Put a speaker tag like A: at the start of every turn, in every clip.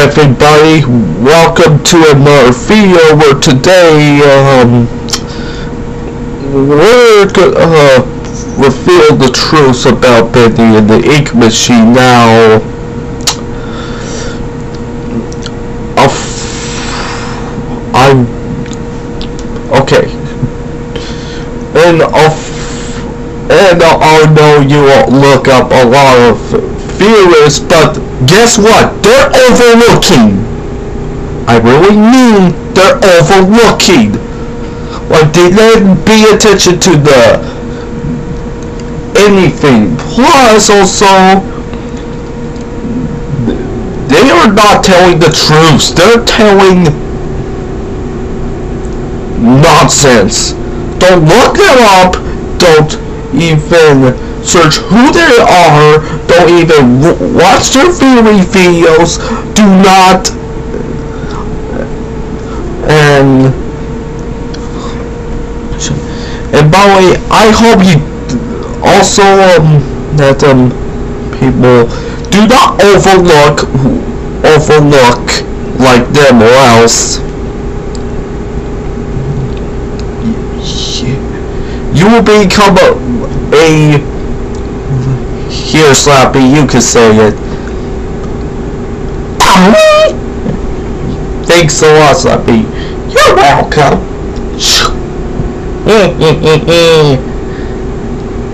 A: everybody, welcome to another video where today we're gonna reveal the truth about Bendy and the ink machine. Now I'm okay, and I know you will look up a lot of theorists, but guess what? They're overlooking. I really mean they're overlooking. Like they didn't pay attention to anything. Plus, also, they are not telling the truth. They're telling nonsense. Don't look them up. Don't even search who they are. Don't even watch their theory videos. Do not. And by the way, I hope you also that people do not overlook like them, or else you will become a here, Slappy, you can say it. Thanks a lot, Slappy. You're welcome.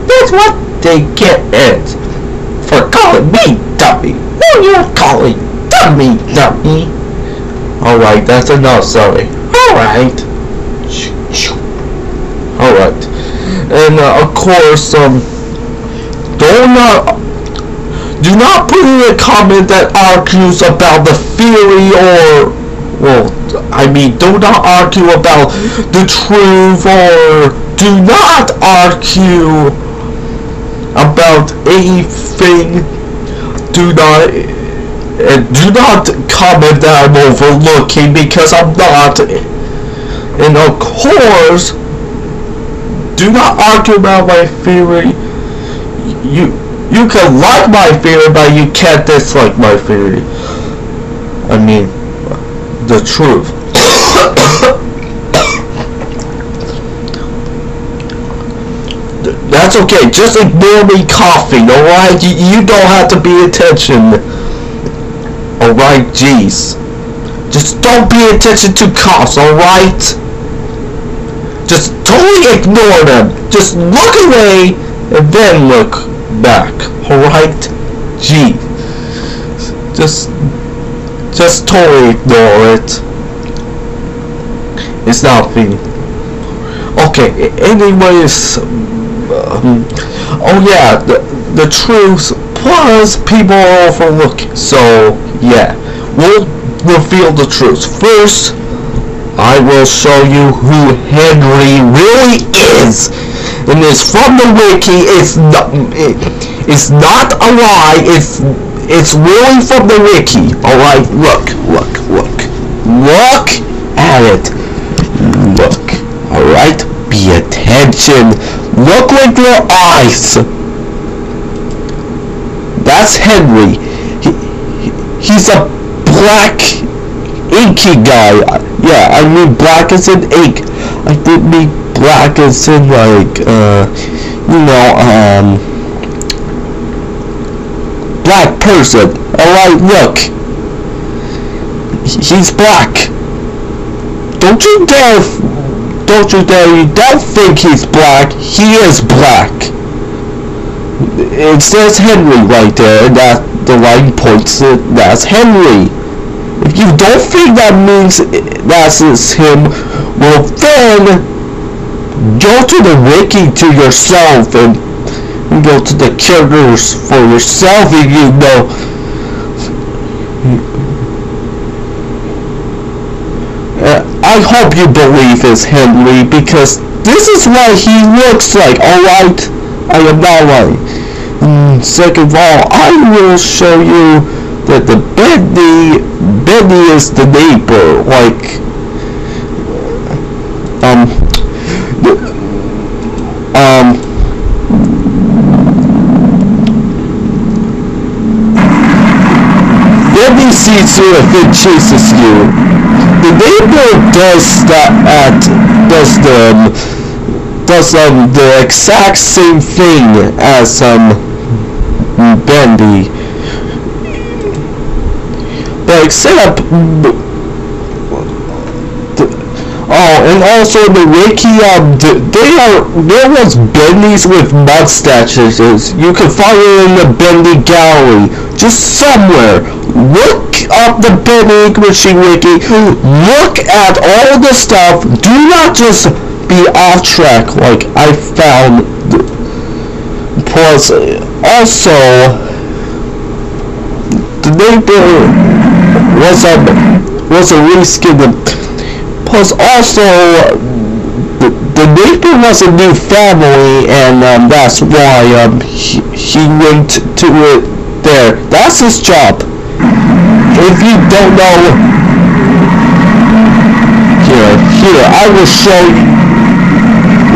A: That's what they get for calling me dummy. Who you calling dummy? Alright, that's enough, sorry. Alright. Alright. And of course, do not put in a comment that argues about the theory, or, well, I mean, do not argue about the truth, or do not argue about anything. Do not comment that I'm overlooking, because I'm not. And of course, do not argue about my theory. You can like my theory, but you can't dislike my theory. I mean, the truth. That's okay. Just ignore me coughing, alright? You don't have to pay attention. Alright, jeez. Just don't pay attention to coughs, alright? Just totally ignore them. Just look away and then look back. Alright? Gee. Just totally ignore it. It's nothing. Okay, anyways, oh yeah, the truth plus people are overlooking. So yeah, we'll reveal the truth. First, I will show you who Henry really is. And it's from the wiki. It's not a lie. It's really from the wiki. Alright, look at it. Look. Alright? Pay attention. Look with your eyes. That's Henry. He's a black inky guy. Yeah, I mean black as in ink. I didn't mean black as in like, black person. Alright, look. He's black. Don't you dare think he's black. He is black. It says Henry right there, and that the line points it. That's Henry. If you don't think that means that's him, well then go to the wiki to yourself and go to the characters for yourself if you know. I hope you believe it's Henry, because this is what he looks like, alright? I am not lying. Second of all, I will show you that the Bendy is the neighbor, like, Bendy sees you if it chases you. The neighbor does the exact same thing as Bendy, but except and also the Wiki, there was Bendys with mustaches. You can find it in the Bendy gallery, just somewhere. Look up the Bendy Machine Wiki. Look at all the stuff. Do not just be off track like I found. Plus, also, the neighbor was a reskin. Plus, also, the neighbor was a new family, and that's why he went to it there. That's his job. If you don't know, here, I will show you.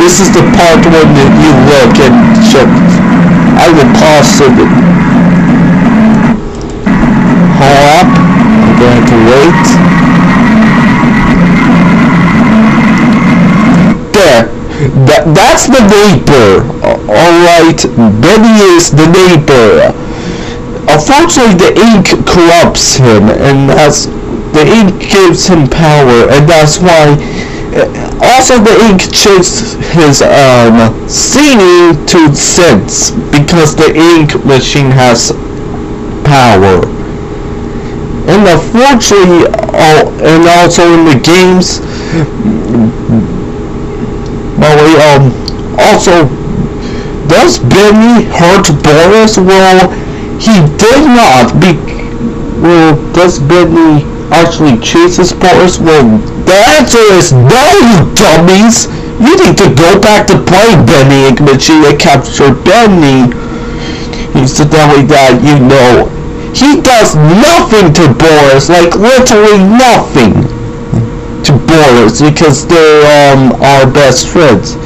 A: This is the part when you look and check. I will pause it. Hold up. I'm going to wait. There. That's the neighbor. Alright. Benny is the neighbor. Unfortunately, the ink corrupts him, and the ink gives him power, and that's why. Also, the ink changed his seeing to sense, because the ink machine has power. And unfortunately, and also in the games, also, does Benny hurt Boris? Well, he did not. Does Benny actually chases Boris? Well, the answer is no, you dummies! You need to go back to playing Bendy Ink Machine and capture Benny. So that way that you know. He does nothing to Boris, like literally nothing to Boris, because they're our best friends.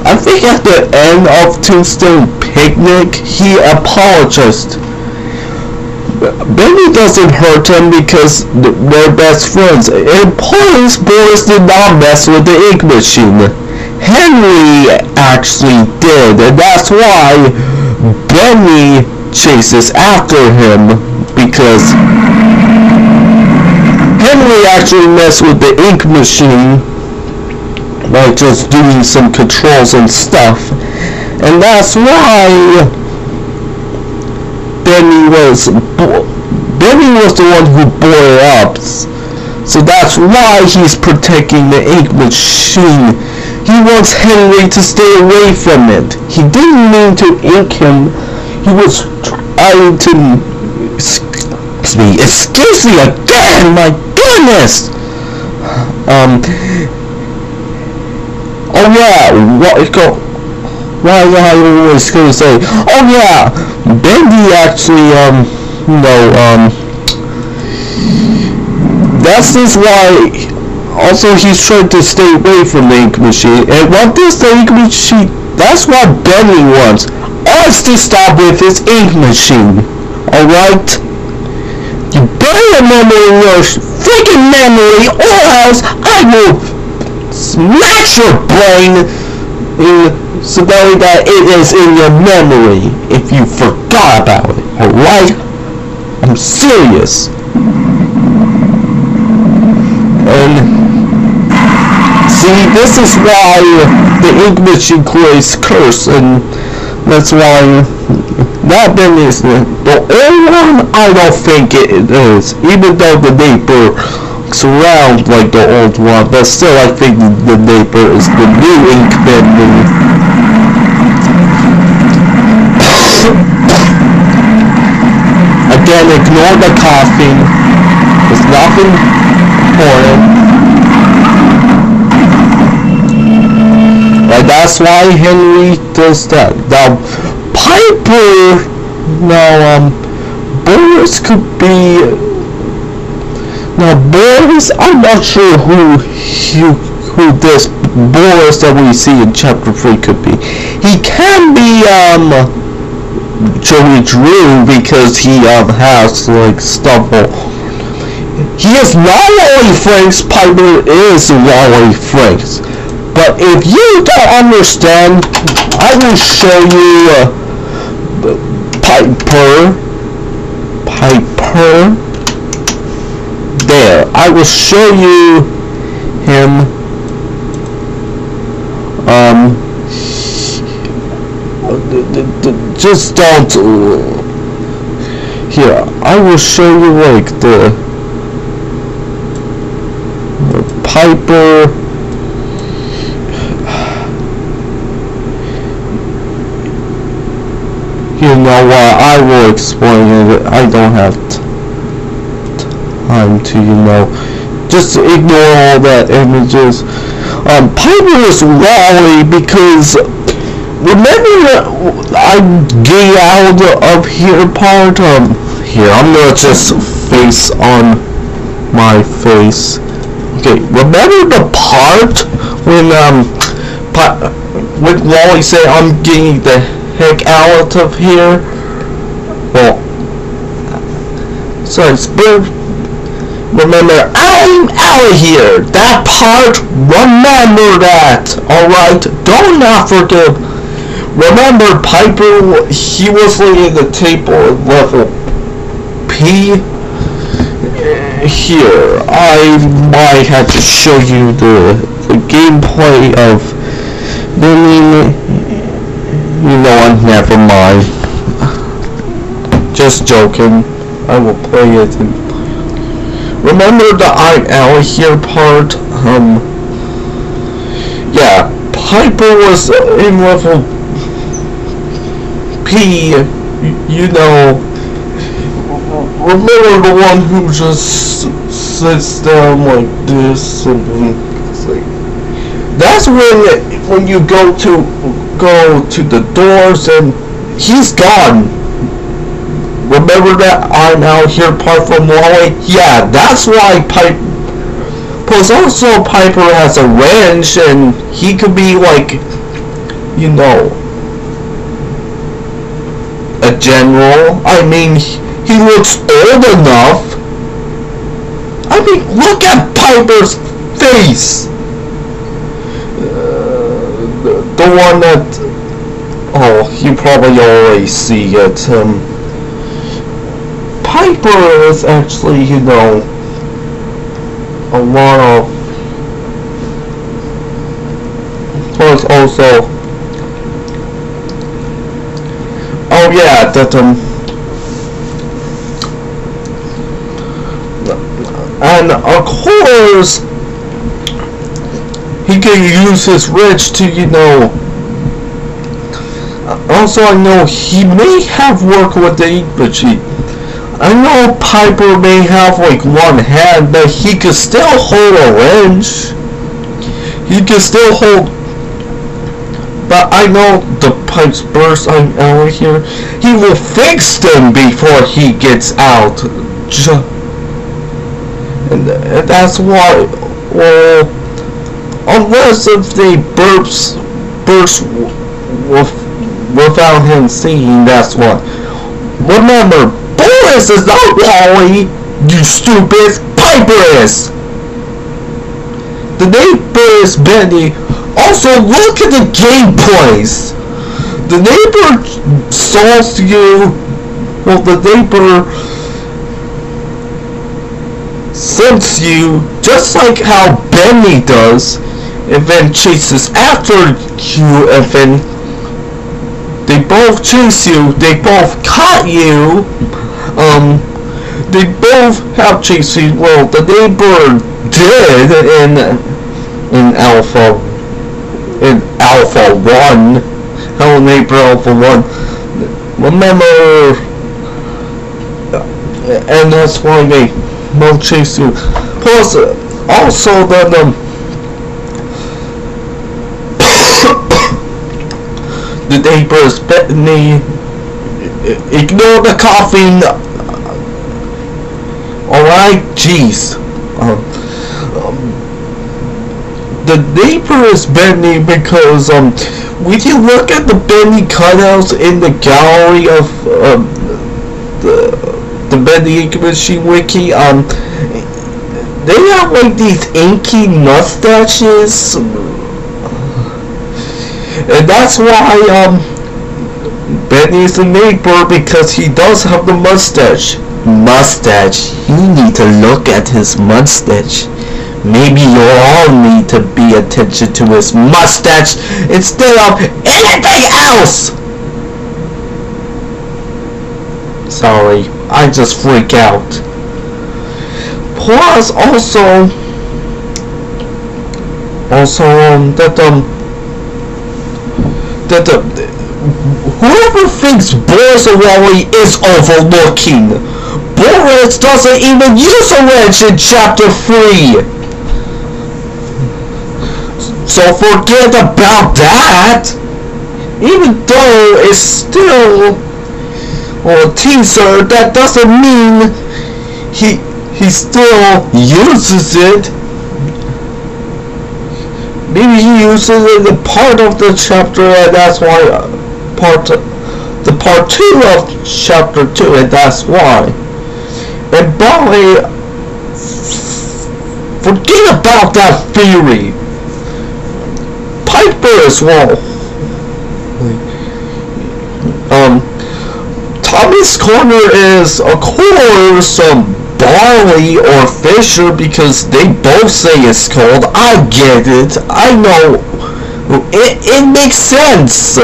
A: I think at the end of Tombstone Picnic, he apologized. Benny doesn't hurt him because they're best friends. And plus, Boris did not mess with the ink machine. Henry actually did, and that's why Benny chases after him, because Henry actually messed with the ink machine by just doing some controls and stuff, and that's why Benny was the one who bore it up. So that's why he's protecting the ink machine. He wants Henry to stay away from it. He didn't mean to ink him. He was trying to... Excuse me again! My goodness! Oh yeah, why I always gonna say, oh yeah, Bendy actually, that's just why, also he's trying to stay away from the ink machine, and what does the ink machine, that's what Bendy wants, us to stop with his ink machine, alright? You better remember your freaking memory, or else I will smash your brain so that it is in your memory if you forgot about it, alright? I'm serious. And see, this is why the ink machine creates curse, and that's why that Benny is the only one. I don't think it is, even though the neighbor around like the old one, but still I think the neighbor is the new ink Bendy. Again, ignore the coughing. It's nothing important. And that's why Henry does that. Now, Piper, Boris could be... Now, Boris, I'm not sure who this Boris that we see in Chapter 3 could be. He can be, Joey Drew, because he, has, like, stubble He is not Wally Franks. Piper is Wally Franks. But if you don't understand, I will show you Piper. There. I will show you him. Just don't. Here, I will show you like the Piper. You know what? I will explain it. I don't have time to, just ignore all that images. Piper is Wally because remember I get out of here part. Here I'm gonna just face on my face. Okay, remember the part when Wally said I'm getting the heck out of here? Well, so remember, I'm out of here. That part, remember that. Alright, don't not forget. Remember Piper, he was laying the table at level P. Here, I might have to show you the gameplay of Bendy. You know what, never mind. Just joking. I will play it. Remember the I'm out here part? Yeah, Piper was in level P, remember the one who just sits down like this and it's like, that's when you go to the doors and he's gone. Remember that I'm out here part from Wally? Yeah, that's why Piper. Plus also Piper has a wrench and he could be like, a general. I mean, he looks old enough. I mean, look at Piper's face. The one that, you probably already see it. Piper is actually, a lot of. Plus also. Oh yeah, that and of course he can use his wrench to, also I know he may have worked with the ink machine. I know Piper may have like one hand, but he could still hold a wrench. He can still hold. But I know the pipes burst out here. He will fix them before he gets out. And that's why, well, unless if they burst without him seeing, that's why. Remember, Boris is not Wally, you stupid. Piper is. The neighbor is Bendy. Also, look at the gameplays. The neighbor salts you. Well, the neighbor sense you just like how Bendy does, and then chases after you, and then they both chase you, they both caught you, they both have chased you. Well, the neighbor did in Alpha 1. Hello neighbor Alpha 1. Remember, and that's why they both chase you. Plus, also the neighbors Bethany. Ignore the coughing. Alright, jeez. The neighbor is Bendy because when you look at the Bendy cutouts in the gallery of the Bendy Ink Machine wiki, they have like these inky mustaches, and that's why Benny's the neighbor, because he does have the mustache. You need to look at his mustache. Maybe you all need to pay attention to his mustache instead of anything else. Sorry, I just freak out. Plus, also that whoever thinks Boris Wally is overlooking, Boris doesn't even use a wrench in chapter 3. So forget about that. Even though it's still a teaser, that doesn't mean he still uses it. Maybe he uses it in part of the chapter, and that's why part 2 of chapter 2, and that's why. And Bali, forget about that theory. Piper as well. Tommy's Corner is, of course, Barley or Fisher, because they both say it's cold. I get it. I know. It makes sense.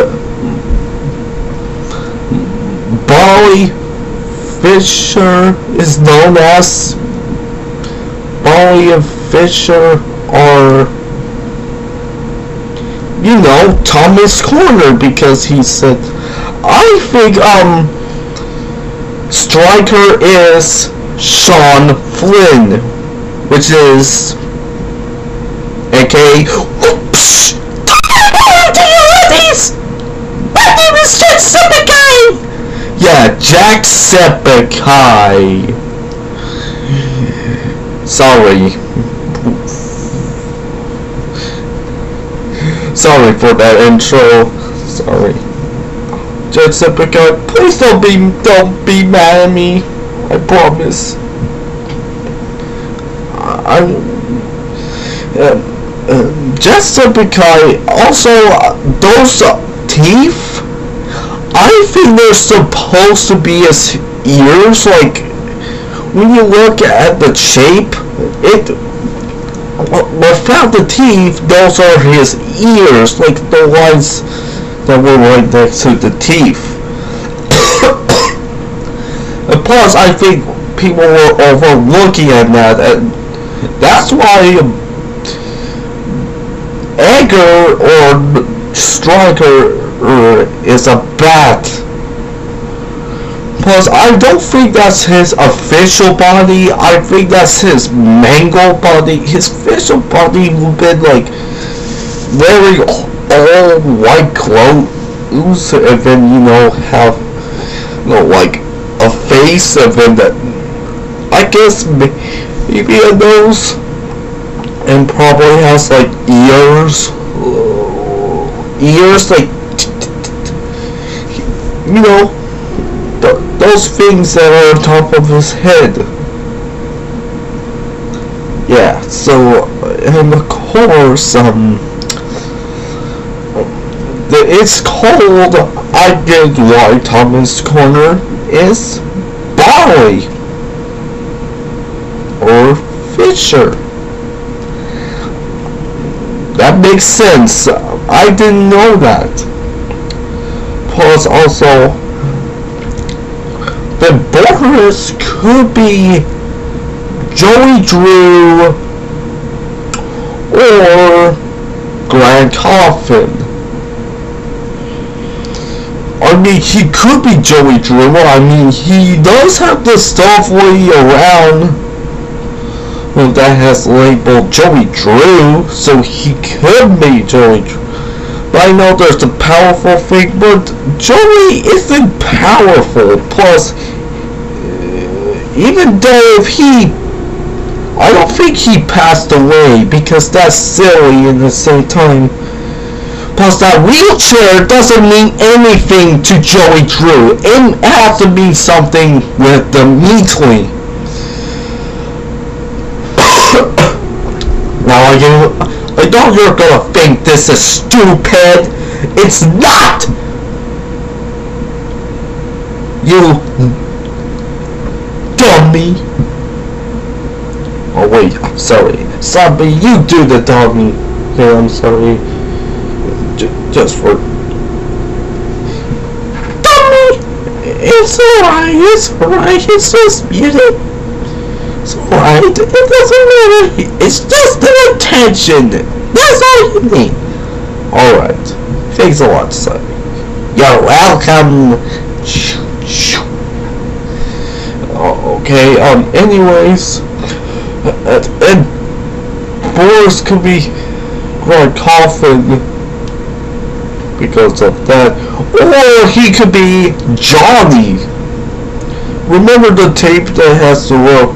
A: Barley Fisher is known as Barley and Fisher are, you know, Thomas Corner, because he said, I think Stryker is Sean Flynn, which is aka my name is Jacksepticeye. Yeah, Jacksepticeye. Sorry for that intro. Sorry. Jacksepticeye, please don't be mad at me. I promise. Jacksepticeye, also, those teeth, I think they're supposed to be his ears. Like, when you look at the shape, without the teeth, those are his ears, like the ones that were right next to the teeth. And plus, I think people were overlooking at that, and that's why Edgar or Stryker is a bat. Plus, I don't think that's his official body. I think that's his mangled body. His official body would be like wearing all white clothes, and then, you know, have, you know, like a face, and then that, I guess maybe a nose, and probably has like ears, like, you know, those things that are on top of his head. Yeah, so, and of course, it's called, I get why Thomas Corner is Barley or Fisher. That makes sense. I didn't know that. Plus, also, the Boris could be Joey Drew or Grant Coffin. I mean, he could be Joey Drew. I mean, he does have the stuff way around that has labeled Joey Drew, so he could be Joey Drew. But I know there's the powerful thing, but Joey isn't powerful. Plus, even though I don't think he passed away, because that's silly in the same time. Plus, that wheelchair doesn't mean anything to Joey Drew. It has to mean something with the Meatly. Now I know you're gonna think this is stupid. It's not! You dummy. Oh wait, I'm sorry. Sorry, you do the dummy. Okay, I'm sorry. Just for... Dummy! It's alright, it's just beauty. It's alright, it doesn't matter. It's just the attention. That's all you need. Alright. Thanks a lot, son. You're welcome. Okay, anyways, and Boris could be like coughing because of that, or he could be Johnny. Remember the tape that has the word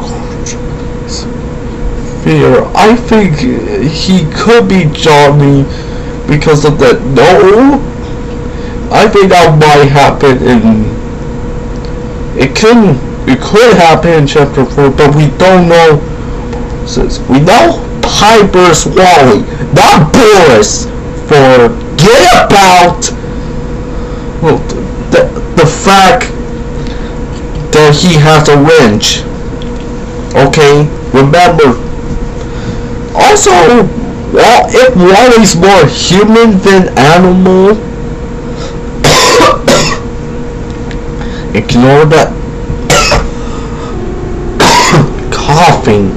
A: fear? I think he could be Johnny because of that. No, I think that might happen in. It could happen in chapter 4, but we don't know. We know Piper's Wally, not Boris. Forget about the fact that he has a wrench. Okay, remember. Also, if Wally's more human than animal, ignore that coughing.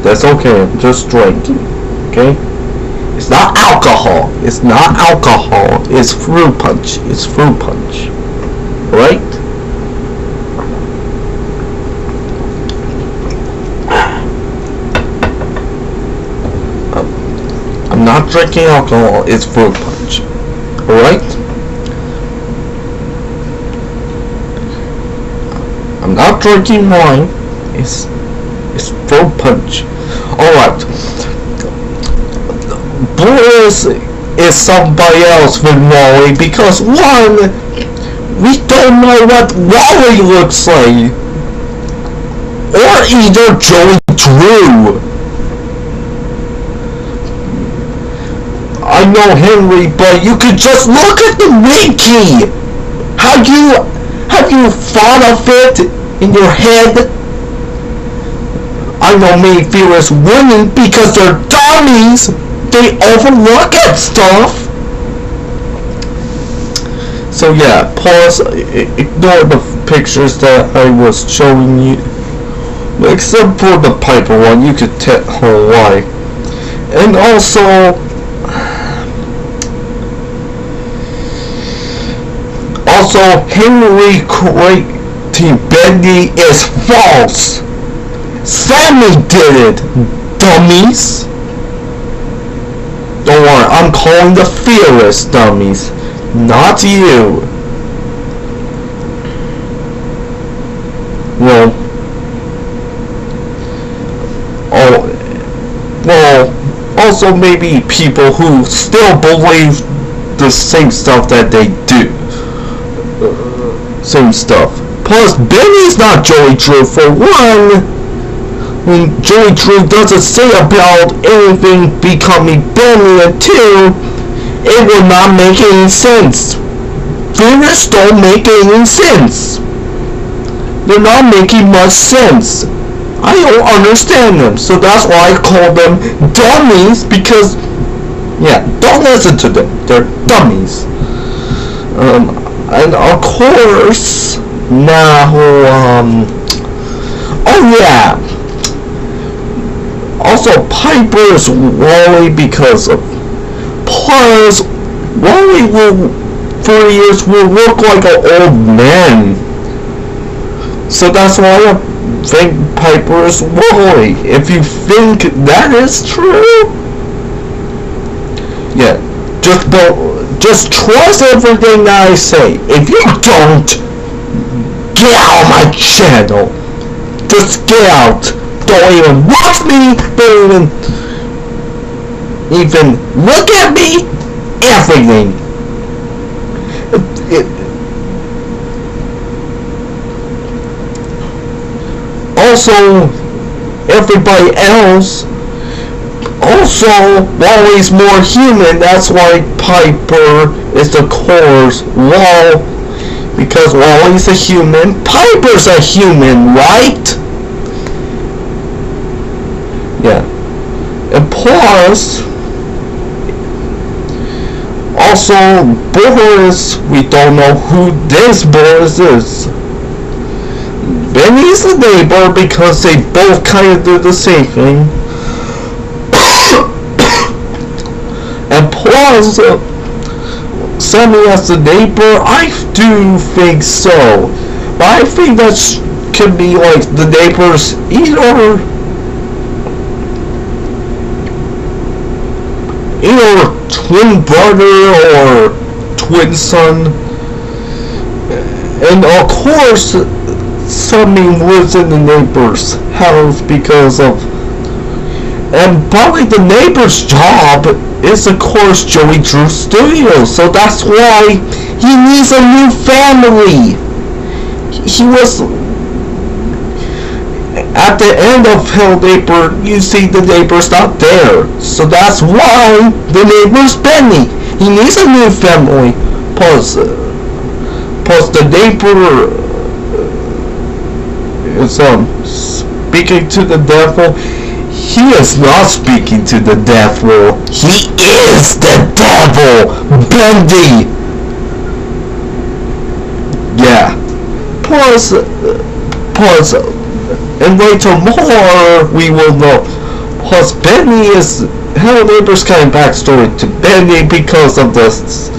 A: That's okay, I'm just drinking. Okay? It's not alcohol. It's not alcohol. It's fruit punch. It's fruit punch. Right? I'm not drinking alcohol. It's fruit punch. Alright? I'm not drinking wine. It's fruit punch. Alright. Boris is somebody else with Wally because one, we don't know what Wally looks like. Or either Joey Drew. I know Henry, but you could just look at the wiki. Have you thought of it in your head? I know many viewers wouldn't because they're dummies. They overlook at stuff. So yeah, pause. Ignore the pictures that I was showing you, except for the Piper one. You could tell why. And also, Henry creating Bendy is false. Sammy did it, dummies. Don't worry, I'm calling the fearless dummies, not you. Well, also maybe people who still believe the same stuff that they do. Same stuff. Plus, Benny's not Joey Drew for one. When Joey Drew doesn't say about anything becoming Benny, and two, it will not make any sense. Theories don't make any sense. They're not making much sense. I don't understand them, so that's why I call them dummies, because, yeah, don't listen to them. They're dummies. And of course, now, oh yeah. Also, Piper's Wally because of. Plus, Wally will, for years, will look like an old man. So that's why I think Piper's Wally. If you think that is true, yeah, just trust everything that I say. If you don't, get out of my channel. Just get out. Don't even watch me. Don't even look at me. Everything. Also, everybody else. Also, Wally's more human. That's why Piper is the chorus. Because Wally's a human, Piper's a human, right? Yeah. And plus, also, Boris, we don't know who this Boris is. Benny's the neighbor because they both kind of do the same thing. And plus, Sammy as the neighbor, I do think so. But I think that could be like the neighbor's either twin brother or twin son. And of course, Sammy lives in the neighbor's house because of, and probably the neighbor's job is of course Joey Drew Studios, so that's why he needs a new family. He was at the end of Hell Neighbor, you see the neighbor's not there, so that's why the neighbor's Benny. He needs a new family. Plus the neighbor is speaking to the devil. He is not speaking to the devil. He is the devil, Bendy. Yeah. Plus, and later more we will know. Plus, Bendy is Hell Neighbor's kind of backstory to Bendy because of this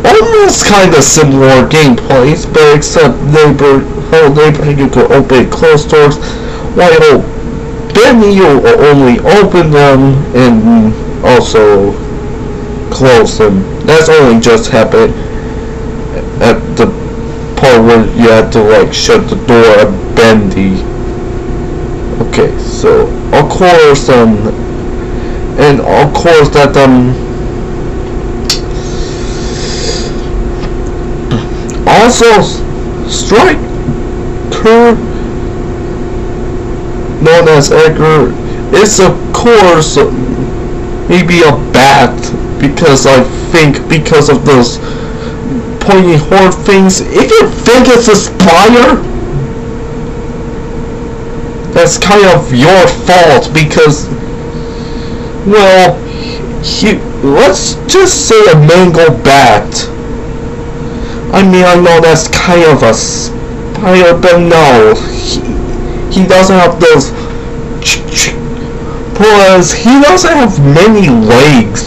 A: almost kind of similar gameplays, but except Hell Neighbor, you can open and close doors, while Bendy you only open them and also close them. That's only just happened at the part where you have to like shut the door at Bendy. Okay, so of course and of course that also Striker, known as Edgar, is of course maybe a bat, because I think because of those pointy horn things. If you think it's a spire, that's kind of your fault, because, well, let's just say a mango bat. I mean, I know that's kind of a spire, but no, he doesn't have those, plus he doesn't have many legs.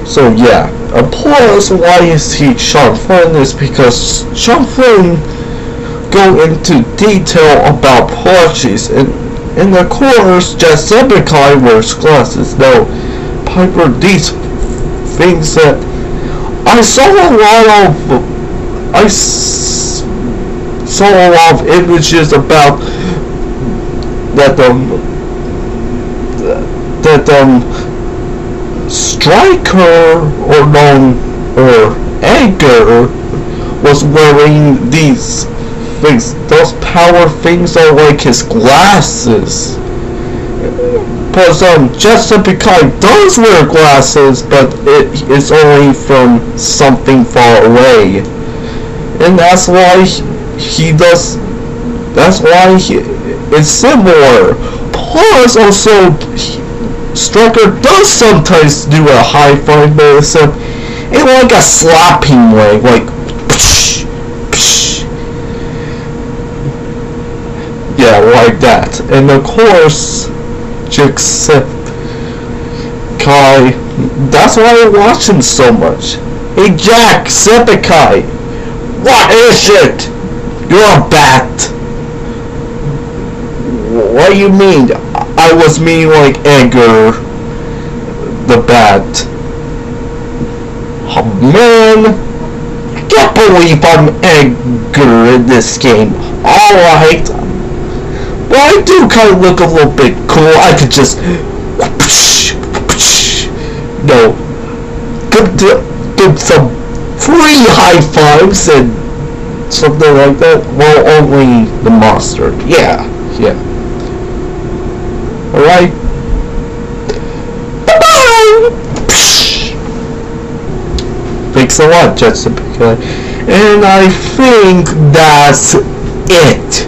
A: So yeah, plus why is he Sean Flynn is because Sean Flynn go into detail about plushies, and of course Jacksepticeye wears glasses. Now Piper, these things that I saw a lot of images about that Striker or Edgar was wearing these things. Those power things are like his glasses. Plus, Jacksepticeye does wear glasses, but it is only from something far away, and that's why he does. That's why it's similar. Plus, also, Striker does sometimes do a high five, but it's in like a slapping way, like psh, psh. Yeah, like that. And of course, Jacksepticeye. That's why I watch him so much. Hey, Jacksepticeye, what is it? You're a bat. What do you mean? I was meaning like Edgar the bat. Oh man, I can't believe I'm Edgar in this game. Alright, well, I do kind of look a little bit cool. I could just no, give some free high fives and something like that. Well, only the monster. Yeah. Alright? Bye-bye! Thanks a lot, Jessica. And I think that's it.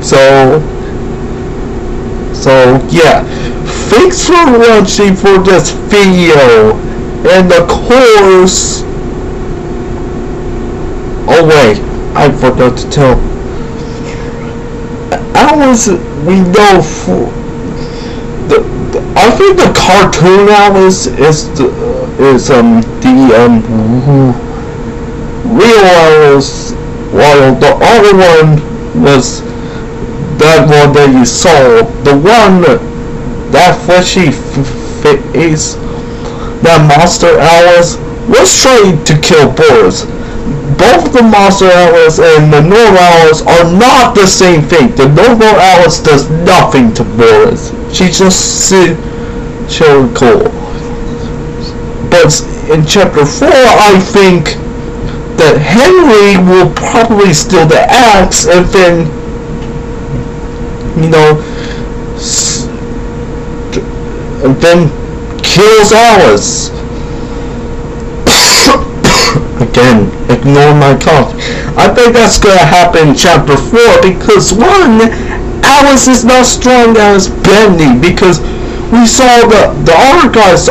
A: So yeah. Thanks for watching for this video. And of course... Oh wait, I forgot to tell. Alice, we know for... I think the cartoon Alice is the real Alice, while the other one was that one that you saw. The one, that fleshy face, that monster Alice, was trying to kill Boris. Both the monster Alice and the normal Alice are not the same thing. The normal Alice does nothing to Boris. She just chill cool. But in chapter 4, I think that Henry will probably steal the axe and then, kills Alice. Again, ignore my cough. I think that's gonna happen in chapter 4 because 1, Alice is not strong as Bendy because we saw the other guys,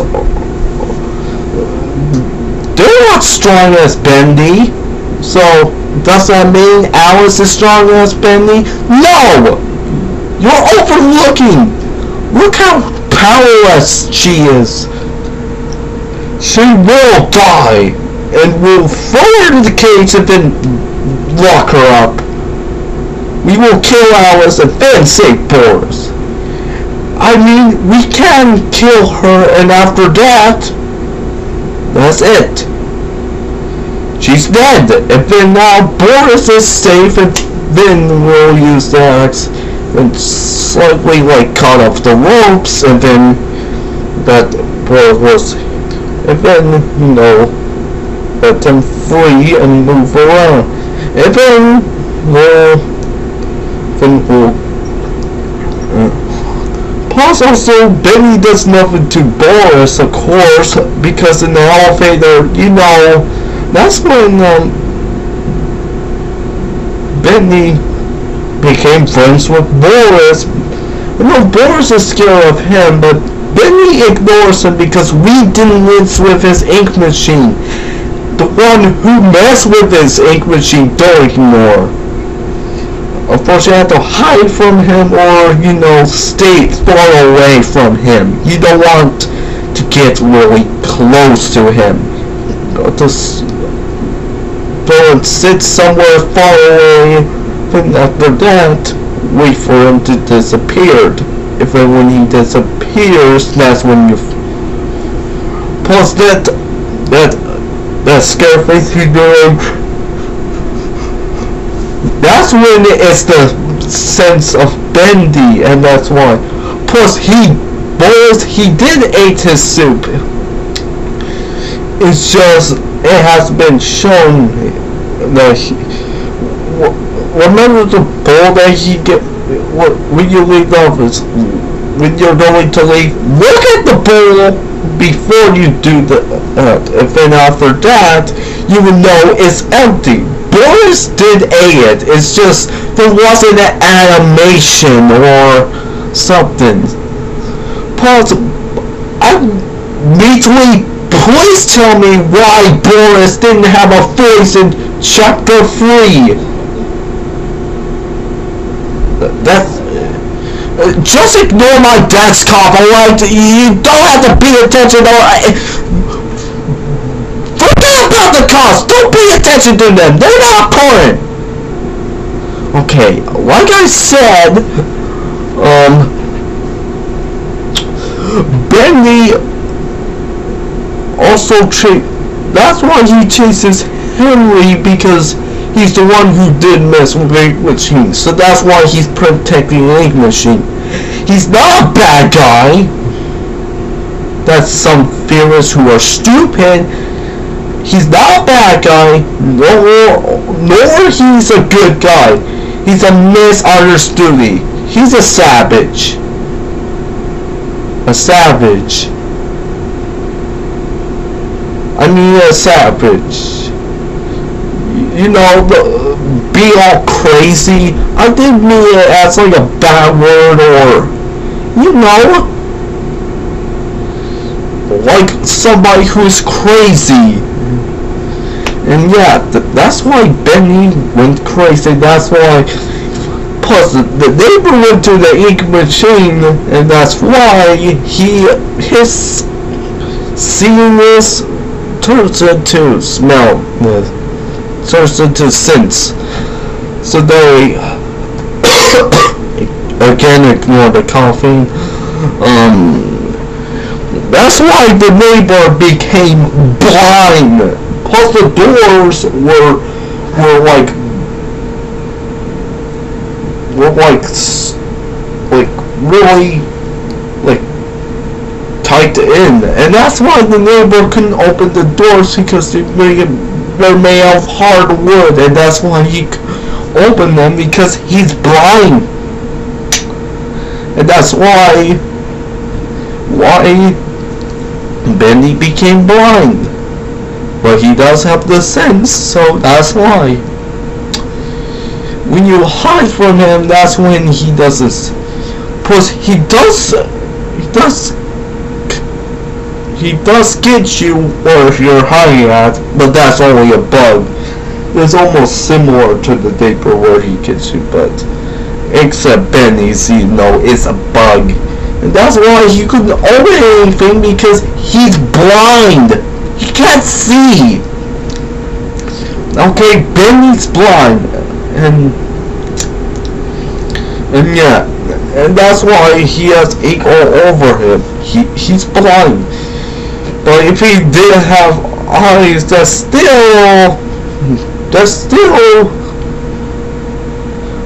A: they're not strong as Bendy. So, does that mean Alice is strong as Bendy? No! You're overlooking! Look how powerless she is. She will die, and we'll throw her into the cage and then lock her up. We will kill Alice and then save Boris. I mean, we can kill her, and after that, that's it. She's dead, and then now Boris is safe, and then we'll use the axe and slightly cut off the ropes, and then that Boris was, and then let them free and move around, and then we'll plus also Benny does nothing to Boris, of course, because in the elevator, that's when Benny became friends with Boris. Boris is scared of him, but Benny ignores him because we didn't mess with his ink machine. The one who messed with his ink machine don't ignore. Of course, you have to hide from him or, stay far away from him. You don't want to get really close to him. Just go and sit somewhere far away, and after that, wait for him to disappear. When he disappears, that's when you... Plus that scare face he's doing, that's when it's the sense of Bendy, and that's why. Plus Boris, he did eat his soup. It's just, it has been shown that remember the bowl that he get when you leave the office, when you're going to leave, look at the bowl before you do and then after that, you will know it's empty. Boris did eat it. It's just there wasn't an animation or something. Plus, please tell me why Boris didn't have a voice in chapter 3. That's... just ignore my desktop, alright? You don't have to pay attention, alright? Forget about the cops! Don't pay attention to them! They're not important! Okay, like I said, Bendy also that's why he chases Henry, because he's the one who did mess with the ink machine. So that's why he's protecting the ink machine. He's not a bad guy. That's some theorists who are stupid. He's not a bad guy, nor he's a good guy. He's a misunderstood. He's a savage. a savage. I mean a savage. You know, be all crazy. I didn't mean it as like a bad word or, you know, like somebody who's crazy. And yeah, that's why Benny went crazy. That's why. Plus, the neighbor went to the ink machine, and that's why his seeing this turns into smell. Turns into sense. So they again ignore the coughing. That's why the neighbor became blind. Plus the doors were really tight in, and that's why the neighbor couldn't open the doors because they're made of hard wood, and that's why he opened them because he's blind, and that's why Bendy became blind. But he does have the sense, so that's why. When you hide from him, that's when he does this. Plus, he does get you where you're hiding at, but that's only a bug. It's almost similar to the neighbor where he gets you, but except Benny's, you know, it's a bug. And that's why he couldn't open anything because he's blind. He can't see. Okay, Benny's blind. And yeah, and that's why he has ink all over him. He's blind. But if he did have eyes, that's still.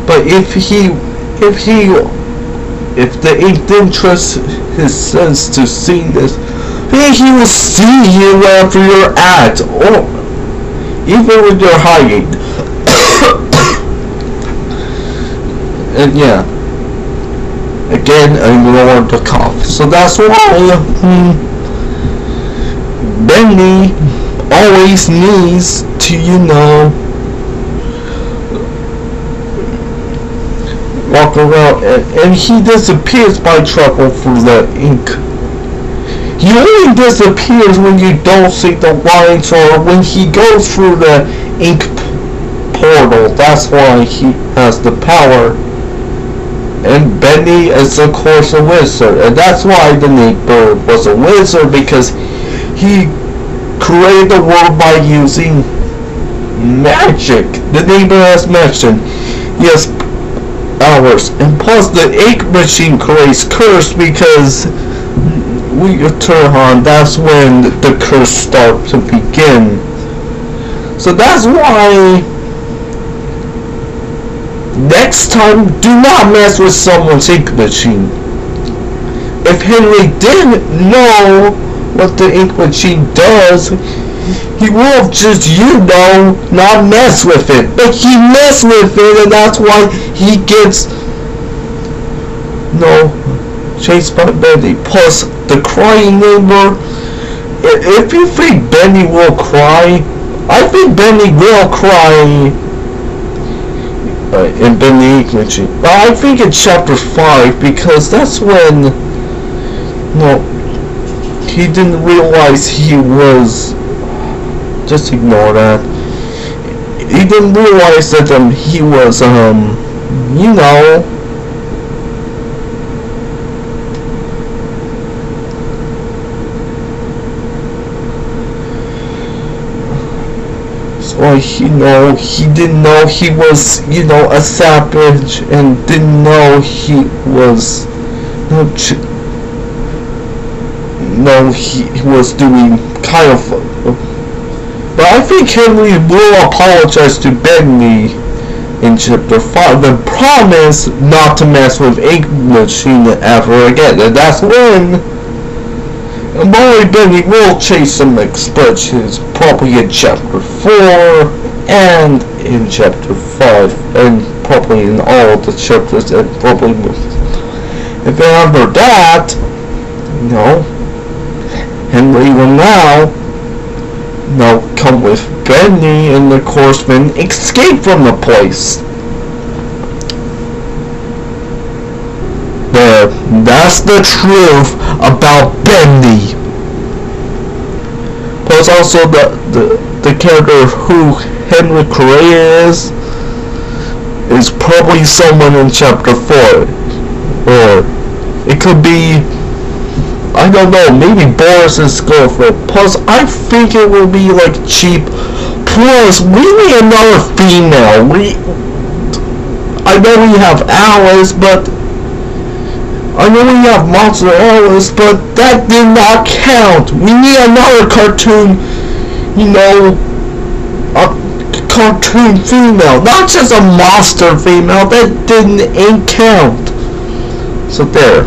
A: But if the ink didn't trust his sense to see this, he will see you wherever you're at, or even when you're hiding. And yeah, again, ignore the cough. So that's why Bendy always needs to, you know, walk around, and he disappears by trouble through the ink. He only disappears when you don't see the lines or when he goes through the ink portal. That's why he has the power. And Bendy is of course a wizard, and that's why the neighbor was a wizard, because he created the world by using magic. The neighbor has mentioned, yes, hours, and plus the ink machine creates curse because we turn on. That's when the curse starts to begin. So that's why next time, do not mess with someone's ink machine. If Henry didn't know what the ink machine does, he would have just, you know, not mess with it. But he messed with it, and that's why he gets, chased by Bendy. Plus, the crying neighbor. If you think Bendy will cry, I think Bendy will cry in Bendy ink machine. But I think in chapter 5, because that's when, he didn't realize he was, just ignore that. He didn't realize that he was, you know, so he didn't know he was, a savage, and didn't know he was, he was doing kind of, but I think Henry will apologize to Bendy in chapter 5 and promise not to mess with ink machine ever again, and that's when Molly Bendy will chase some expressions, probably in chapter 4 and in chapter 5, and probably in all the chapters, and probably if after that, No. Henry will now come with Bendy and the Horsemen escape from the place. There, that's the truth about Bendy. Plus also the character who Henry created is probably someone in chapter 4. Or it could be, I don't know, maybe Boris's girlfriend. Plus I think it will be like cheap. Plus we need another female. I know we have Alice, but I know we have Monster Alice, but that did not count. We need another cartoon, a cartoon female, not just a monster female. That didn't count. So there.